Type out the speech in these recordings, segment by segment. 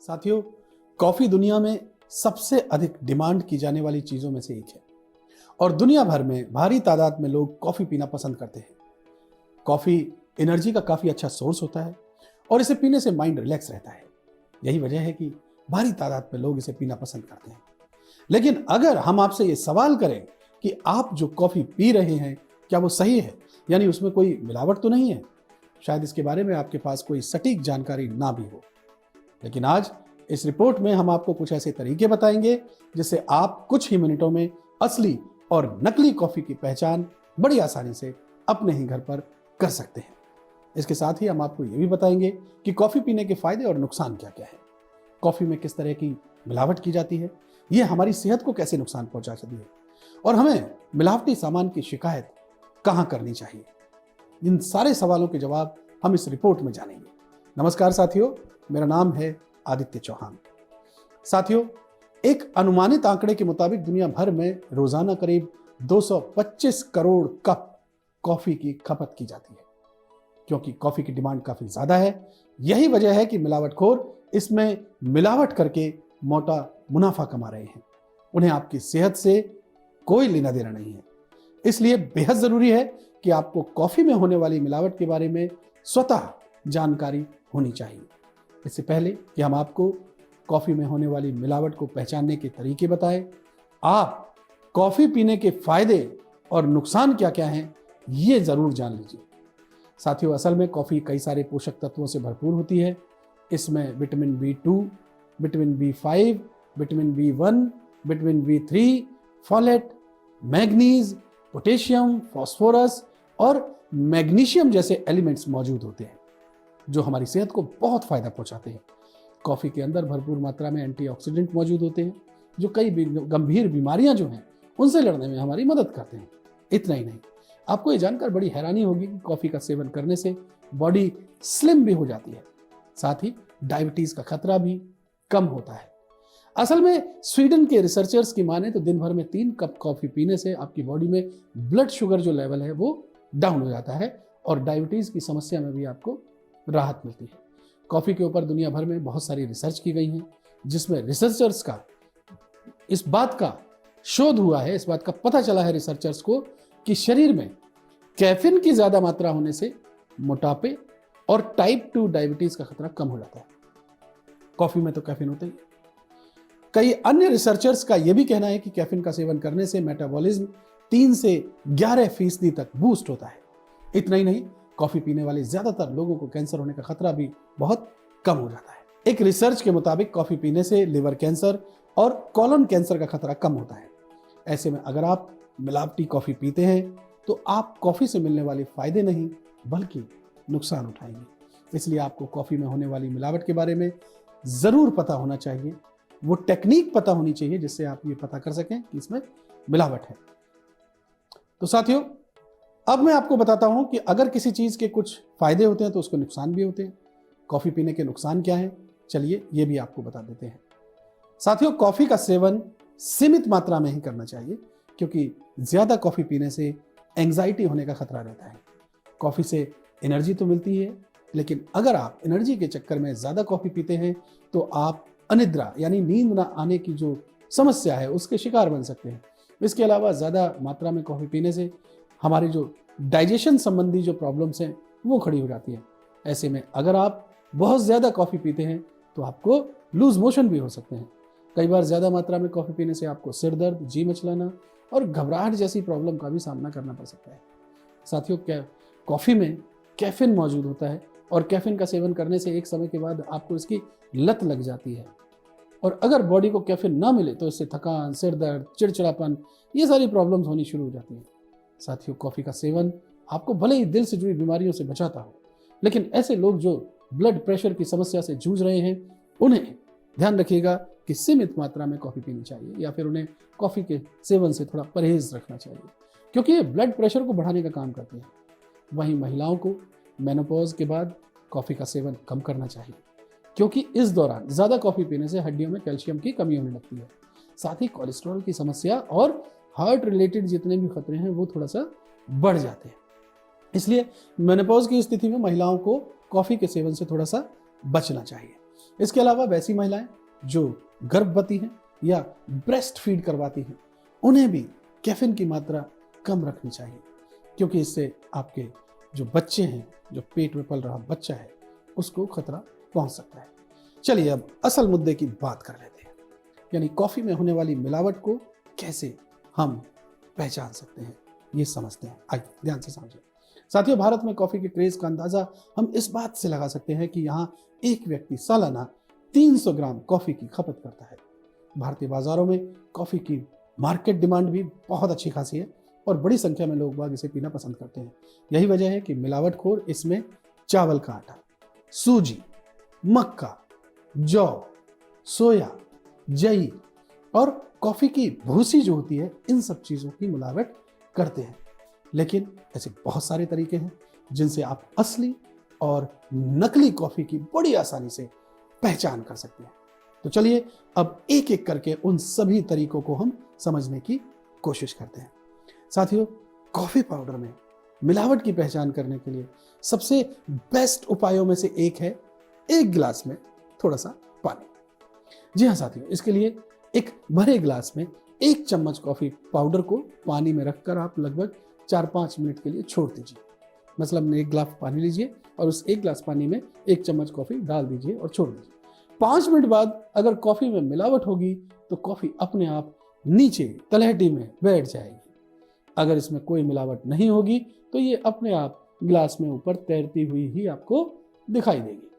साथियों, कॉफी दुनिया में सबसे अधिक डिमांड की जाने वाली चीजों में से एक है और दुनिया भर में भारी तादाद में लोग कॉफी पीना पसंद करते हैं। कॉफी एनर्जी का काफी अच्छा सोर्स होता है और इसे पीने से माइंड रिलैक्स रहता है। यही वजह है कि भारी तादाद में लोग इसे पीना पसंद करते हैं। लेकिन अगर हम आपसे ये सवाल करें कि आप जो कॉफी पी रहे हैं क्या वो सही है, यानी उसमें कोई मिलावट तो नहीं है, शायद इसके बारे में आपके पास कोई सटीक जानकारी ना भी हो। लेकिन आज इस रिपोर्ट में हम आपको कुछ ऐसे तरीके बताएंगे जिससे आप कुछ ही मिनटों में असली और नकली कॉफी की पहचान बड़ी आसानी से अपने ही घर पर कर सकते हैं। इसके साथ ही हम आपको ये भी बताएंगे कि कॉफी पीने के फायदे और नुकसान क्या क्या है, कॉफी में किस तरह की मिलावट की जाती है, ये हमारी सेहत को कैसे नुकसान पहुंचा सकती है और हमें मिलावटी सामान की शिकायत कहां करनी चाहिए। इन सारे सवालों के जवाब हम इस रिपोर्ट में जानेंगे। नमस्कार साथियों, मेरा नाम है आदित्य चौहान। साथियों, एक अनुमानित आंकड़े के मुताबिक दुनिया भर में रोजाना करीब 225 करोड़ कप कॉफी की खपत की जाती है। क्योंकि कॉफी की डिमांड काफी ज्यादा है, यही वजह है कि मिलावटखोर इसमें मिलावट करके मोटा मुनाफा कमा रहे हैं। उन्हें आपकी सेहत से कोई लेना देना नहीं है। इसलिए बेहद जरूरी है कि आपको कॉफी में होने वाली मिलावट के बारे में स्वतः जानकारी होनी चाहिए। इससे पहले कि हम आपको कॉफी में होने वाली मिलावट को पहचानने के तरीके बताएं, आप कॉफी पीने के फायदे और नुकसान क्या क्या हैं ये जरूर जान लीजिए। साथियों, असल में कॉफी कई सारे पोषक तत्वों से भरपूर होती है। इसमें vitamin B2, vitamin B5, vitamin B1, vitamin B3, folate, manganese, potassium, phosphorus और मैग्नीशियम जैसे एलिमेंट्स मौजूद होते हैं जो हमारी सेहत को बहुत फायदा पहुंचाते हैं। कॉफी के अंदर भरपूर मात्रा में एंटीऑक्सीडेंट मौजूद होते हैं जो कई गंभीर बीमारियां जो हैं उनसे लड़ने में हमारी मदद करते हैं। इतना ही नहीं, आपको ये जानकर बड़ी हैरानी होगी कि कॉफी का सेवन करने से बॉडी स्लिम भी हो जाती है, साथ ही डायबिटीज का खतरा भी कम होता है। असल में स्वीडन के रिसर्चर्स की माने तो दिन भर में 3 कप कॉफी पीने से आपकी बॉडी में ब्लड शुगर जो लेवल है वो डाउन हो जाता है और डायबिटीज की समस्या में भी आपको राहत मिलती है। कॉफी के ऊपर दुनिया भर में बहुत सारी रिसर्च की गई है जिसमें रिसर्चर्स का इस बात का शोध हुआ है, इस बात का पता चला है रिसर्चर्स को कि शरीर में कैफीन की ज्यादा मात्रा होने से मोटापे और टाइप 2 डायबिटीज का खतरा कम हो जाता है। कॉफी में तो कैफीन होता ही है। कई अन्य रिसर्चर्स का यह भी कहना है कि कैफीन का सेवन करने से मेटाबॉलिज्म 3 से 11% तक बूस्ट होता है। इतना ही नहीं, कॉफी पीने वाले ज्यादातर लोगों को कैंसर होने का खतरा भी बहुत कम हो जाता है। एक रिसर्च के मुताबिक कॉफी पीने से लिवर कैंसर और कॉलन कैंसर का खतरा कम होता है। ऐसे में अगर आप मिलावटी कॉफी पीते हैं तो आप कॉफी से मिलने वाले फायदे नहीं बल्कि नुकसान उठाएंगे। इसलिए आपको कॉफी में होने वाली मिलावट के बारे में जरूर पता होना चाहिए, वो टेक्निक पता होनी चाहिए जिससे आप ये पता कर सकें कि इसमें मिलावट है। तो साथियों, अब मैं आपको बताता हूं कि अगर किसी चीज के कुछ फायदे होते हैं तो उसके नुकसान भी होते हैं। कॉफी पीने के नुकसान क्या हैं, चलिए ये भी आपको बता देते हैं। साथियों, कॉफी का सेवन सीमित मात्रा में ही करना चाहिए क्योंकि ज्यादा कॉफी पीने से एंजाइटी होने का खतरा रहता है। कॉफी से एनर्जी तो मिलती है, लेकिन अगर आप एनर्जी के चक्कर में ज्यादा कॉफी पीते हैं तो आप अनिद्रा यानी नींद ना आने की जो समस्या है उसके शिकार बन सकते हैं। इसके अलावा ज्यादा मात्रा में कॉफी पीने से हमारी जो डाइजेशन संबंधी जो प्रॉब्लम्स हैं वो खड़ी हो जाती है। ऐसे में अगर आप बहुत ज्यादा कॉफी पीते हैं तो आपको लूज मोशन भी हो सकते हैं। कई बार ज्यादा मात्रा में कॉफी पीने से आपको सिर दर्द, जी मचलाना और घबराहट जैसी प्रॉब्लम का भी सामना करना पड़ सकता है। साथियों, क्या कॉफी में कैफीन मौजूद होता है और कैफीन का सेवन करने से एक समय के बाद आपको इसकी लत लग जाती है और अगर बॉडी को कैफीन ना मिले तो इससे थकान, सिर दर्द, चिड़चिड़ापन, ये सारी प्रॉब्लम्स होनी शुरू हो जाती हैं। साथियों, कॉफी का सेवन आपको भले ही दिल से जुड़ी बीमारियों से बचाता हो, लेकिन ऐसे लोग जो ब्लड प्रेशर की समस्या से जूझ रहे हैं उन्हें ध्यान रखिएगा कि सीमित मात्रा में कॉफी पीनी चाहिए या फिर उन्हें कॉफी के सेवन से थोड़ा परहेज रखना चाहिए क्योंकि ये ब्लड प्रेशर को बढ़ाने का काम करते हैं। वहीं महिलाओं को मेनोपॉज के बाद कॉफी का सेवन कम करना चाहिए क्योंकि इस दौरान ज्यादा कॉफी पीने से हड्डियों में कैल्शियम की कमी होने लगती है। साथ ही कोलेस्ट्रॉल की समस्या और हार्ट रिलेटेड जितने भी खतरे हैं वो थोड़ा सा बढ़ जाते हैं। इसलिए मेनोपॉज की स्थिति में महिलाओं को कॉफी के सेवन से थोड़ा सा बचना चाहिए। इसके अलावा वैसी महिलाएं जो गर्भवती हैं या ब्रेस्ट फीड करवाती हैं, उन्हें भी कैफीन की मात्रा कम रखनी चाहिए, क्योंकि इससे आपके जो बच्चे हैं, जो पेट में पल रहा बच्चा है, उसको खतरा पहुंच सकता है। चलिए अब असल मुद्दे की बात कर लेते हैं, यानी कॉफी में होने वाली मिलावट को कैसे हम पहचान सकते हैं, ये समझते हैं। आइए ध्यान से समझिए। साथियों, भारत में कॉफी के क्रेज का अंदाजा हम इस बात से लगा सकते हैं कि यहाँ एक व्यक्ति सालाना 300 ग्राम कॉफी की खपत करता है। भारतीय बाजारों में कॉफी की मार्केट डिमांड भी बहुत अच्छी खासी है और बड़ी संख्या में लोग बाग इसे पीना पसंद करते हैं। यही वजह है कि मिलावटखोर इसमें चावल का आटा, सूजी, मक्का, जौ, सोया, जई और कॉफी की भूसी जो होती है, इन सब चीजों की मिलावट करते हैं। लेकिन ऐसे बहुत सारे तरीके हैं जिनसे आप असली और नकली कॉफी की बड़ी आसानी से पहचान कर सकते हैं। तो चलिए अब एक एक करके उन सभी तरीकों को हम समझने की कोशिश करते हैं। साथियों, कॉफी पाउडर में मिलावट की पहचान करने के लिए सबसे बेस्ट उपायों में से एक है एक गिलास में थोड़ा सा पानी। जी हाँ साथियों, इसके लिए एक भरे गिलास में 1 चम्मच कॉफी पाउडर को पानी में रखकर आप लगभग 4-5 मिनट के लिए छोड़ दीजिए। मतलब 1 गिलास पानी लीजिए और उस 1 गिलास पानी में 1 चम्मच कॉफी डाल दीजिए और छोड़ दीजिए। 5 मिनट बाद अगर कॉफी में मिलावट होगी तो कॉफी अपने आप नीचे तलहटी में बैठ जाएगी। अगर इसमें कोई मिलावट नहीं होगी तो ये अपने आप गिलास में ऊपर तैरती हुई ही आपको दिखाई देगी।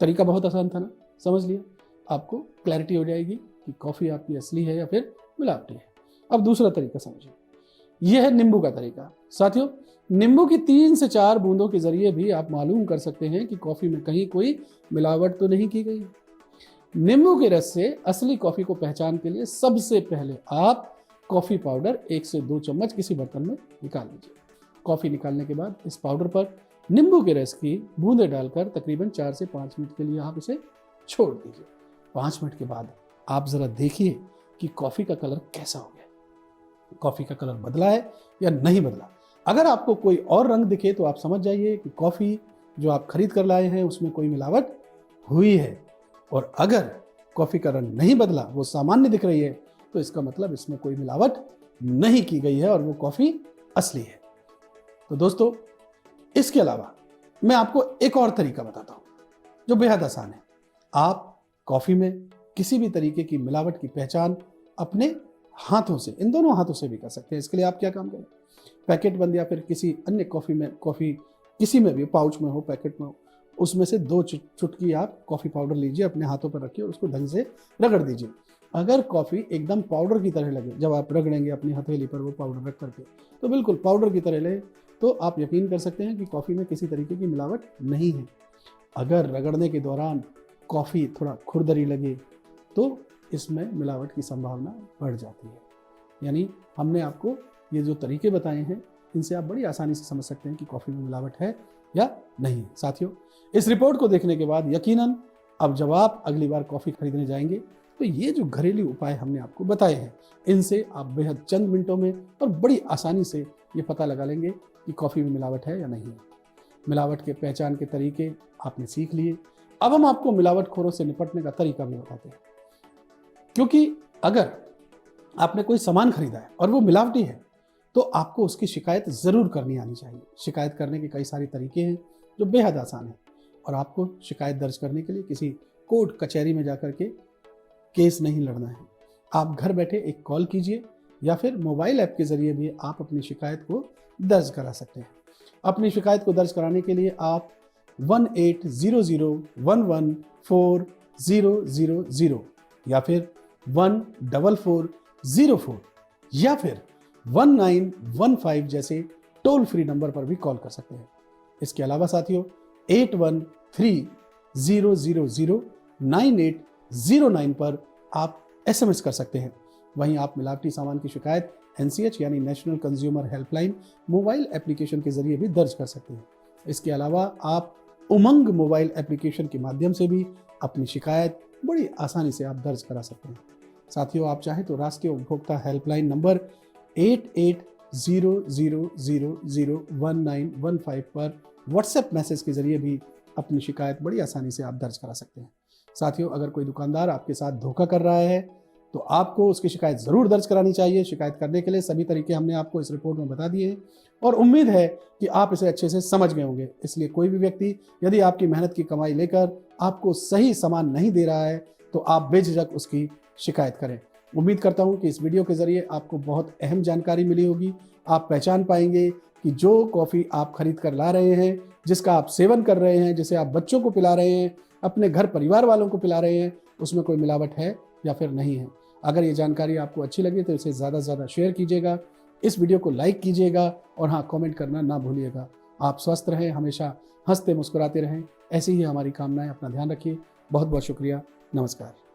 तरीका बहुत आसान था ना, समझ लिया, आपको क्लैरिटी हो जाएगी कि कॉफी आपकी असली है या फिर मिलावटी है। अब दूसरा तरीका समझिए, यह है नींबू का तरीका। साथियों, नींबू की 3 से 4 बूंदों के जरिए भी आप मालूम कर सकते हैं कि कॉफी में कहीं कोई मिलावट तो नहीं की गई। नींबू के रस से असली कॉफी को पहचान के लिए सबसे पहले आप कॉफी पाउडर 1 से 2 चम्मच किसी बर्तन में निकाल लीजिए। कॉफी निकालने के बाद इस पाउडर पर नींबू के रस की बूंदें डालकर तकरीबन 4 से 5 मिनट के लिए आप इसे छोड़ दीजिए। 5 मिनट के बाद आप जरा देखिए कि कॉफी का कलर कैसा हो गया, कॉफी का कलर बदला है या नहीं बदला। अगर आपको कोई और रंग दिखे तो आप समझ जाइए कि कॉफी जो आप खरीद कर लाए हैं उसमें कोई मिलावट हुई है। और अगर कॉफी का रंग नहीं बदला, वो सामान्य दिख रही है, तो इसका मतलब इसमें कोई मिलावट नहीं की गई है और वो कॉफी असली है। तो दोस्तों, इसके अलावा मैं आपको एक और तरीका बताता हूं जो बेहद आसान है। आप कॉफी में किसी भी तरीके की मिलावट की पहचान अपने हाथों से, इन दोनों हाथों से भी कर सकते हैं। इसके लिए आप क्या काम करें, पैकेट बंद या फिर किसी अन्य कॉफी किसी में भी, पाउच में हो, पैकेट में हो, उसमें से 2 चुटकी आप कॉफी पाउडर लीजिए, अपने हाथों पर रखिए और उसको ढंग से रगड़ दीजिए। अगर कॉफी एकदम पाउडर की तरह लगे, जब आप रगड़ेंगे अपनी हथेली पर वो पाउडर रख करके, तो बिल्कुल पाउडर की तरह लगे, तो आप यकीन कर सकते हैं कि कॉफी में किसी तरीके की मिलावट नहीं है। अगर रगड़ने के दौरान कॉफी थोड़ा खुरदरी लगे तो इसमें मिलावट की संभावना बढ़ जाती है। यानी हमने आपको ये जो तरीके बताए हैं, इनसे आप बड़ी आसानी से समझ सकते हैं कि कॉफी में मिलावट है या नहीं। साथियों, इस रिपोर्ट को देखने के बाद यकीनन अब जब आप अगली बार कॉफी खरीदने जाएंगे तो ये जो घरेलू उपाय हमने आपको बताए हैं, इनसे आप बेहद चंद मिनटों में और बड़ी आसानी से ये पता लगा लेंगे कि कॉफी में मिलावट है या नहीं है। मिलावट के पहचान के तरीके आपने सीख लिए। अब हम आपको मिलावटखोरों से निपटने का तरीका भी बताते हैं, क्योंकि अगर आपने कोई सामान खरीदा है और वो मिलावटी है तो आपको उसकी शिकायत जरूर करनी आनी चाहिए। शिकायत करने के कई सारे तरीके हैं जो बेहद आसान है, और आपको शिकायत दर्ज करने के लिए किसी कोर्ट कचहरी में जाकर के केस नहीं लड़ना है। आप घर बैठे एक कॉल कीजिए या फिर मोबाइल ऐप के जरिए भी आप अपनी शिकायत को दर्ज करा सकते हैं। अपनी शिकायत को दर्ज कराने के लिए आप 1800114000 या फिर 14404 या फिर 1915 जैसे टोल फ्री नंबर पर भी कॉल कर सकते हैं। इसके अलावा साथियों 8130009809 पर आप SMS कर सकते हैं। वहीं आप मिलावटी सामान की शिकायत NCH यानी national consumer helpline mobile application के जरिए भी दर्ज कर सकते हैं। इसके अलावा आप उमंग मोबाइल एप्लीकेशन के माध्यम से भी अपनी शिकायत बड़ी आसानी से आप दर्ज करा सकते हैं। साथियों, आप चाहें तो राष्ट्रीय उपभोक्ता हेल्पलाइन नंबर 8800001915 पर व्हाट्सएप मैसेज के जरिए भी अपनी शिकायत बड़ी आसानी से आप दर्ज करा सकते हैं। साथियों, अगर कोई दुकानदार आपके साथ धोखा कर रहा है तो आपको उसकी शिकायत ज़रूर दर्ज करानी चाहिए। शिकायत करने के लिए सभी तरीके हमने आपको इस रिपोर्ट में बता दिए हैं और उम्मीद है कि आप इसे अच्छे से समझ गए होंगे। इसलिए कोई भी व्यक्ति यदि आपकी मेहनत की कमाई लेकर आपको सही सामान नहीं दे रहा है तो आप बेझिझक उसकी शिकायत करें। उम्मीद करता हूं कि इस वीडियो के ज़रिए आपको बहुत अहम जानकारी मिली होगी। आप पहचान पाएंगे कि जो कॉफ़ी आप खरीद कर ला रहे हैं, जिसका आप सेवन कर रहे हैं, जिसे आप बच्चों को पिला रहे हैं, अपने घर परिवार वालों को पिला रहे हैं, उसमें कोई मिलावट है या फिर नहीं है। अगर ये जानकारी आपको अच्छी लगी तो इसे ज़्यादा से ज़्यादा शेयर कीजिएगा, इस वीडियो को लाइक कीजिएगा और हाँ, कमेंट करना ना भूलिएगा। आप स्वस्थ रहें, हमेशा हंसते मुस्कुराते रहें, ऐसी ही हमारी कामनाएं। अपना ध्यान रखिए। बहुत बहुत शुक्रिया। नमस्कार।